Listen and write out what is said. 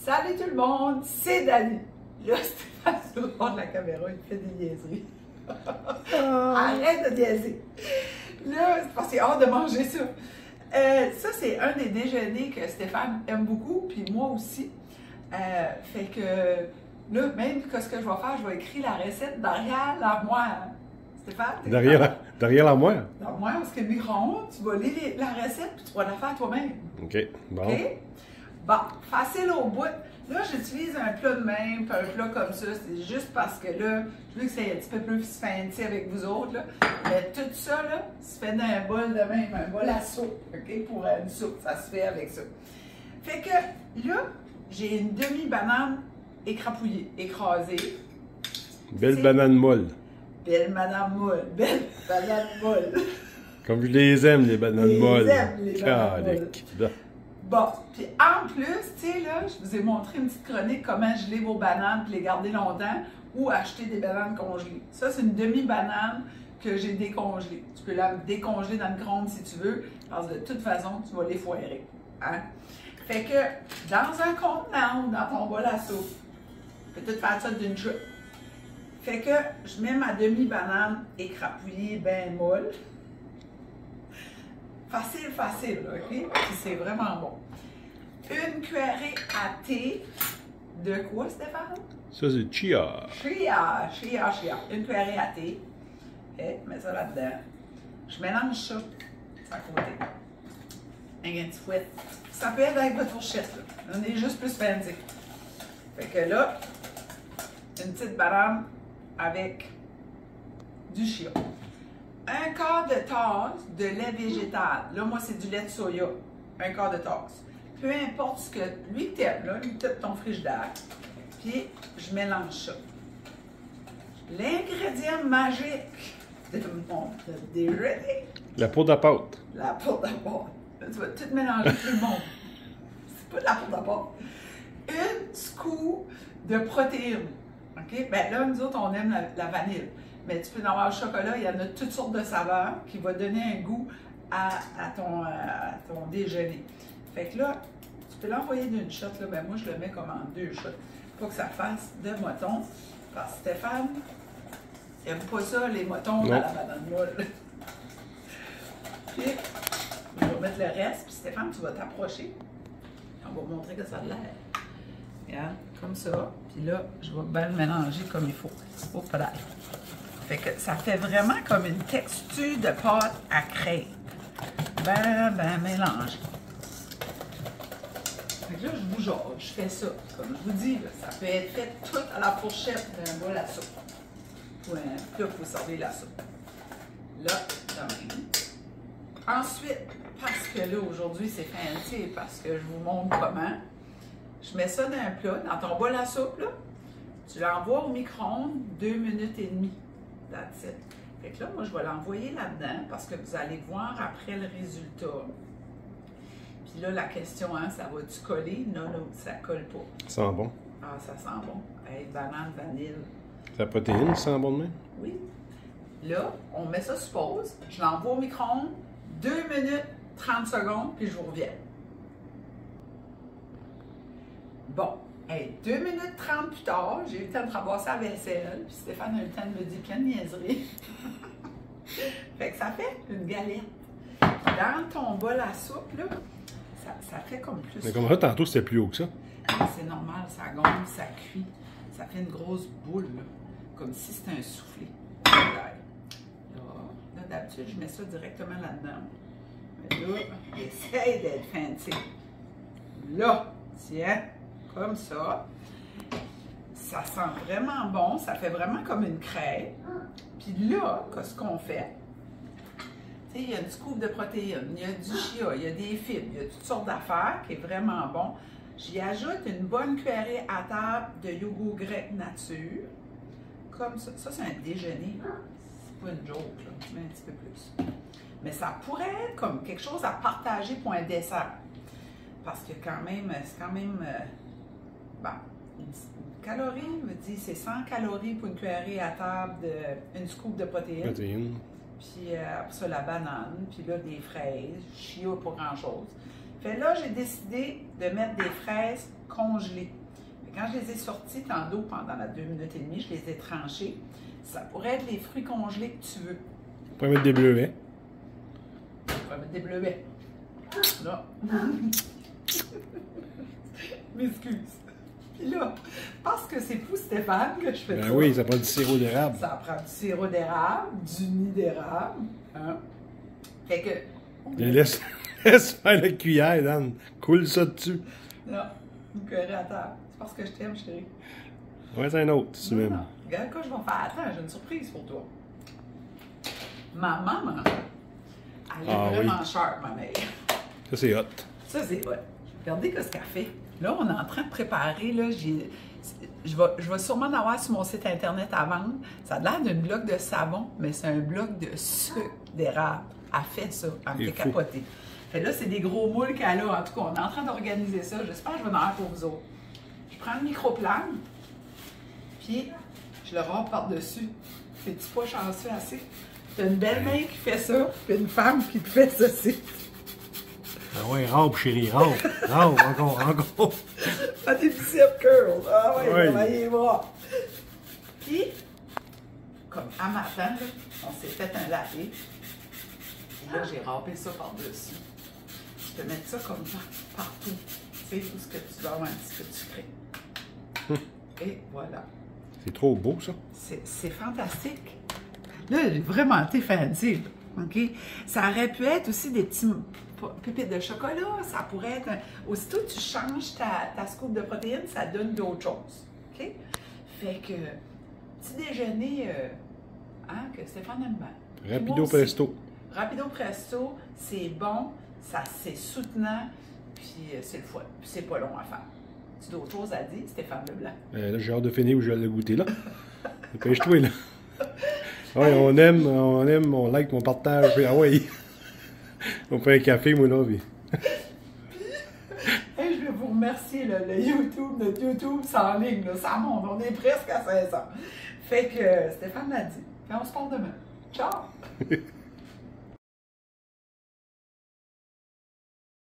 Salut tout le monde, c'est Dani. Là, Stéphane sur le bord de la caméra, il fait des niaiseries. Arrête de niaiser. Là, c'est parce qu'il a hâte de manger ça. Ça, c'est un des déjeuners que Stéphane aime beaucoup, puis moi aussi. Fait que là, même que ce que je vais faire, je vais écrire la recette derrière l'armoire. Stéphane? Derrière l'armoire? L'armoire, parce que le micro-ondes, tu vas lire la recette, puis tu vas la faire toi-même. OK, bon. OK? Bon, facile au bout. Là, j'utilise un plat de même, puis un plat comme ça. C'est juste parce que là, je veux que c'est un petit peu plus fancy avec vous autres. Là. Mais tout ça, là, se fait dans un bol de même, un bol à soupe. OK? Pour une soupe, ça se fait avec ça. Fait que là, j'ai une demi-banane écrapouillée, écrasée. Belle banane molle. Belle madame molle. Belle banane molle. Comme je les aime, les bananes molles. Les bananes molles. Bon, puis en plus, tu sais, là, je vous ai montré une petite chronique comment geler vos bananes et les garder longtemps ou acheter des bananes congelées. Ça, c'est une demi-banane que j'ai décongelée. Tu peux la décongeler dans le micro-ondes si tu veux, parce que de toute façon, tu vas les foirer. Hein? Fait que dans un contenant ou dans ton bol à soupe, tu peux tout faire ça d'une chute. Fait que je mets ma demi-banane écrapouillée bien molle. Facile, facile, OK? Puis c'est vraiment bon. Une cuillerée à thé de quoi, Stéphane? Ça, c'est chia. Chia. Une cuillerée à thé. Et mets ça là-dedans. Je mélange ça à côté. Avec un petit fouet. Ça peut être avec votre fourchette, là. On est juste plus fancy. Fait que là, une petite banane avec du chia. Un quart de tasse de lait végétal. Là, moi, c'est du lait de soya. Un quart de tasse. Peu importe ce que lui t'aimes, là, lui t'aimes ton frigidaire. Puis, je mélange ça. L'ingrédient magique de mon déjeuner. La poudre à pâte. La poudre à pâte. Là, tu vas tout mélanger tout le monde. C'est pas de la poudre à pâte. Une scoop de protéines. OK? Ben là, nous autres, on aime la vanille. Mais tu peux en avoir au chocolat, il y en a toutes sortes de saveurs qui vont donner un goût à ton déjeuner. Fait que là, tu peux l'envoyer d'une shot, là, ben moi je le mets comme en 2 shots. Faut que ça fasse de motons. Parce que Stéphane, il n'aime pas ça, les motons dans la banane molle. Puis, je vais mettre le reste, puis Stéphane, tu vas t'approcher. On va montrer que ça a l'air. Regarde, comme ça. Puis là, je vais bien le mélanger comme il faut. Au plat. Fait que ça fait vraiment comme une texture de pâte à crêpes. Ben mélangé. Fait que là, je vous jase, je fais ça. Comme je vous dis, là, ça peut être fait tout à la fourchette d'un bol à soupe. Ou un plat pour servir la soupe. Là, de même. Ensuite, parce que là, aujourd'hui, c'est fancy, parce que je vous montre comment, je mets ça dans un plat, dans ton bol à soupe, là. Tu l'envoies au micro-ondes 2 minutes et demie. That's it. Fait que là, moi, je vais l'envoyer là-dedans parce que vous allez voir après le résultat. Puis là, la question, hein, ça va-tu coller? Non, ça colle pas. Ça sent bon. Ah, ça sent bon. Hey, banane, vanille. La protéine, ça sent bon de même? Oui. Là, on met ça sur pause. Je l'envoie au micro-ondes 2 minutes, 30 secondes, puis je vous reviens. Bon. Hey, 2 minutes 30 plus tard, j'ai eu le temps de ramasser la vaisselle, puis Stéphane a eu le temps de me dire plein de niaiseries. Fait que ça fait une galette. Dans ton bol à soupe, là, ça fait comme plus. Mais comme ça, tantôt, c'était plus haut que ça. C'est normal, ça gonfle, ça cuit. Ça fait une grosse boule, là, comme si c'était un soufflé. Là, d'habitude, je mets ça directement là-dedans. Mais là, j'essaie d'être fancy. Là, tiens. Comme ça. Ça sent vraiment bon. Ça fait vraiment comme une crêpe. Puis là, qu'est-ce qu'on fait? Tu sais, il y a une scoop de protéines, il y a du chia, il y a des fibres, il y a toutes sortes d'affaires qui est vraiment bon. J'y ajoute une bonne cuillerée à table de yogourt grec nature. Comme ça. Ça, c'est un déjeuner. C'est pas une joke, là, mais un petit peu plus. Mais ça pourrait être comme quelque chose à partager pour un dessert. Parce que quand même, c'est quand même... Bon, une calorie, je me dis, c'est 100 calories pour une cuillerée à table, une scoop de protéines. Puis après ça, la banane, puis là, des fraises, chia, pas grand-chose. Fait là, j'ai décidé de mettre des fraises congelées. Quand je les ai sorties tantôt pendant la 2 minutes et demie, je les ai tranchées. Ça pourrait être les fruits congelés que tu veux. On peut mettre des bleuets. On va mettre des bleuets. Là. M'excuse. Puis là, parce que c'est pour Stéphane que je fais ça. Ben oui, ça prend du sirop d'érable. Ça prend du sirop d'érable, du nid d'érable. Hein? Fait que... Mais laisse faire la cuillère, Dan. Coule ça dessus. Non, vous cueillez à terre. C'est parce que je t'aime, chérie. Ouais, c'est un autre, si tu m'aimes. Regarde quoi je vais faire. Attends, j'ai une surprise pour toi. Ma maman, elle est vraiment sharp, ma mère. Ça, c'est hot. Ça, c'est hot. Regardez ce qu'elle fait. Là, on est en train de préparer, là, je vais sûrement en avoir sur mon site Internet à vendre. Ça a l'air d'une bloc de savon, mais c'est un bloc de sucre d'érable. Elle fait ça, elle me fait capoter. Fait là, c'est des gros moules qu'elle a. En tout cas, on est en train d'organiser ça. J'espère que je vais en avoir pour vous autres. Je prends le microplane, puis je le râpe par-dessus. T'es-tu pas chanceux assez? T'as une belle-mère qui fait ça, puis une femme qui te fait ceci. Ah ouais, rampe, chérie, rampe. Rampe, encore. Ah, des petits curls. Ah ouais, travaillez les bras. Puis, comme à matin, là, on s'est fait un latte. Et là, j'ai râpé ça par-dessus. Je peux mettre ça comme ça, partout. Tu sais, tout ce que tu dois avoir un petit peu de sucré. Et voilà. C'est trop beau, ça. C'est fantastique. Là, j'ai vraiment été fancy. OK? Ça aurait pu être aussi des petits pépites de chocolat. Ça pourrait être... Aussitôt que tu changes ta scoop de protéines, ça donne d'autres choses. OK? Fait que, petit déjeuner, que Stéphane aime bien. Rapido presto. Rapido presto, c'est bon, c'est soutenant, puis c'est le fun. Puis c'est pas long à faire. Tu as d'autres choses à dire, Stéphane Leblanc? Là, j'ai hâte de finir où je vais le goûter, là. Dépêche-toi, là. Ouais, on aime, on like, on partage. Puis, ah ouais, on fait un café, moi, là. Puis... Hey, je vais vous remercier, là, le YouTube, notre YouTube, c'est en ligne, là, ça monte, on est presque à 16 ans. Fait que Stéphane l'a dit. Puis on se parle demain. Ciao!